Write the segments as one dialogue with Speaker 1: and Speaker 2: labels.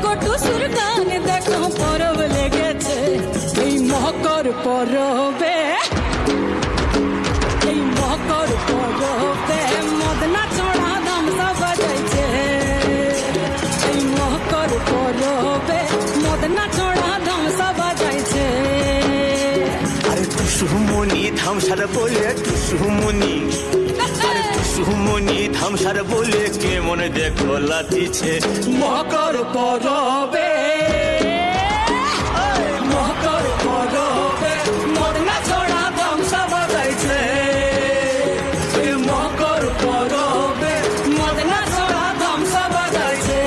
Speaker 1: গো টুসুর গান দেখো পরব লেগেছে এই মকর পরবে, এই মকর পরবে মদনা ছড়া ধামসা বাজাইছে, এই মকর পরবে মদনা ছড়া ধামসা বাজাইছে।
Speaker 2: আরে টুসুমনি ধামসার বলে টুসুমনি, আরে টুসুমনি ধামসার বলে কেমন দেখো লাচিছে
Speaker 1: মকর পরবে, মকর পরবে মদনা ছড়া ধামসা বাজাইছে, এই মকর পরবে মদনা ছড়া ধামসা বাজাইছে।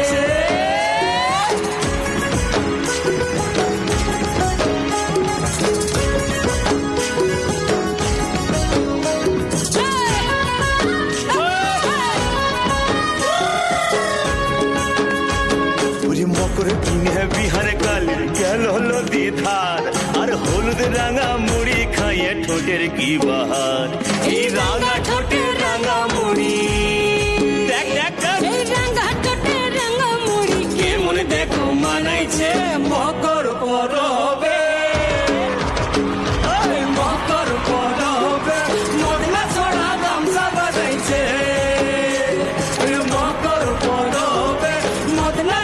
Speaker 2: মকর কিনে বিহার কালে গেল নদী ধার, আর হলুদ রাঙা মুড়ি খাইয়ে ঠোঁটের কি বাহার, এই রাঙা ঠোঁটের রাঙা মুড়ি দেখ দেখ দেখ,
Speaker 1: এই রাঙা ঠোঁটে রাঙা মুড়ি
Speaker 2: কেমন দেখো মানাইছে
Speaker 1: মকর পরবে, এই মকর পরবে মদনা ছড়া ধামসা বাজাইছে, এই মকর পরবে মদনা